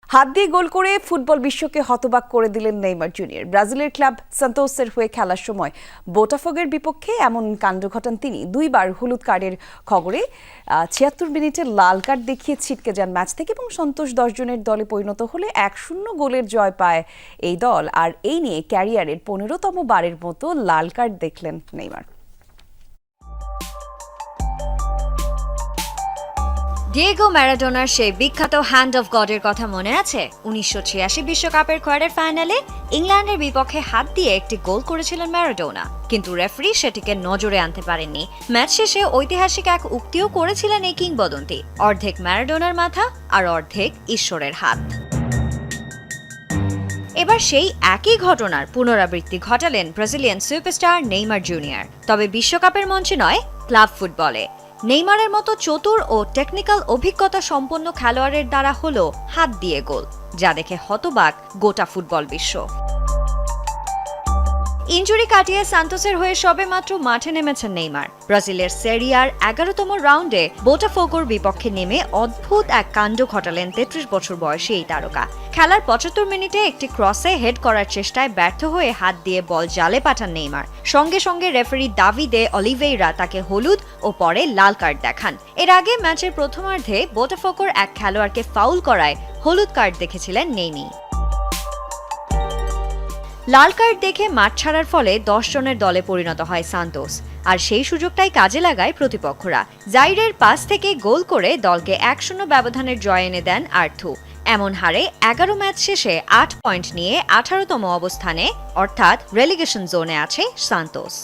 হাত দিয়ে গোল করে ফুটবল বিশ্বকে হতবাক করে দিলেন নেইমার জুনিয়র। ব্রাজিলের ক্লাব সান্তোসের হয়ে খেলার সময় বোটাফোগের বিপক্ষে এমন কাণ্ড ঘটান তিনি। দুইবার হলুদ কার্ডের খবরে ৭৬ মিনিটে লাল কার্ড দেখিয়ে ছিটকে যান ম্যাচ থেকে এবং সন্তোষ ১০ জনের দলে পরিণত হলে ১-০ গোলের জয় পায় এই দল। আর এই নিয়ে ক্যারিয়ারের ১৫তম বারের মতো লাল কার্ড দেখলেন নেইমার। ডিয়েগো ম্যারাডোনার সেই বিখ্যাত হ্যান্ড অফ গডের কথা মনে আছে? ১৯৮৬ বিশ্বকাপের কোয়ার্টার ফাইনালে ইংল্যান্ডের বিপক্ষে হাত দিয়ে একটি গোল করেছিলেন ম্যারাডোনা, কিন্তু রেফারি সেটিকে নজরে আনতে পারেননি। ম্যাচ শেষে ঐতিহাসিক এক উক্তিও করেছিলেন এই কিংবদন্তি, অর্ধেক ম্যারাডোনার মাথা আর অর্ধেক ঈশ্বরের হাত। এবার সেই একই ঘটনার পুনরাবৃত্তি ঘটালেন ব্রাজিলিয়ান সুপারস্টার নেইমার জুনিয়র, তবে বিশ্বকাপের মঞ্চে নয়, ক্লাব ফুটবলে। নেইমারের মতো চতুর ও টেকনিক্যাল অভিজ্ঞতা সম্পন্ন খেলোয়াড়ের দ্বারা হলো হাত দিয়ে গোল, যা দেখে হতবাক গোটা ফুটবল বিশ্ব। ইনজুরি কাটিয়ে সান্তোসের হয়ে সবেমাত্র মাঠে নেমেছেন নেইমার। ব্রাজিলের সেরিয়ার ১১তম রাউন্ডে বোটাফোগোর বিপক্ষে নেমে অদ্ভুত এক কাণ্ড ঘটালেন ৩৩ বছর বয়সী এই তারকা। খেলার ৭৫ মিনিটে একটি ক্রসে হেড করার চেষ্টায় ব্যর্থ হয়ে হাত দিয়ে বল জালে পাঠান নেইমার। সঙ্গে সঙ্গে রেফারি দাভিদে অলিভেইরা তাকে হলুদ ও পরে লাল কার্ড দেখান। এর আগে ম্যাচের প্রথমার্ধে বোটাফোগোর এক খেলোয়াড়কে ফাউল করায় হলুদ কার্ড দেখেছিলেন নেইমি। লাল কার্ড দেখে মাঠ ছাড়ার ফলে ১০ জনের দলে পরিণত হয় সান্তোস, আর সেই সুযোগটাই কাজে লাগায় প্রতিপক্ষরা। জাইরের পাস থেকে গোল করে দলকে ১-০ ব্যবধানের জয় এনে দেন আর্থু। এমন হারে ১১ ম্যাচ শেষে ৮ পয়েন্ট নিয়ে ১৮তম অবস্থানে, অর্থাৎ রেলিগেশন জোনে আছে সান্তোস।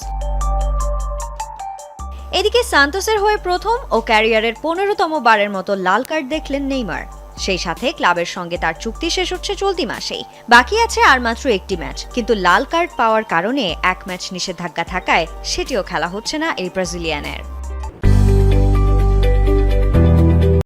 এদিকে সান্তোসের হয়ে প্রথম ও ক্যারিয়ারের ১৫তম বারের মতো লাল কার্ড দেখলেন নেইমার। সেই সাথে ক্লাবের সঙ্গে তার চুক্তি শেষ হচ্ছে চলতি মাসেই। বাকি আছে আর মাত্র একটি ম্যাচ, কিন্তু লাল কার্ড পাওয়ার কারণে এক ম্যাচ নিষেধাজ্ঞা থাকায় সেটিও খেলা হচ্ছে না এই ব্রাজিলিয়ানের।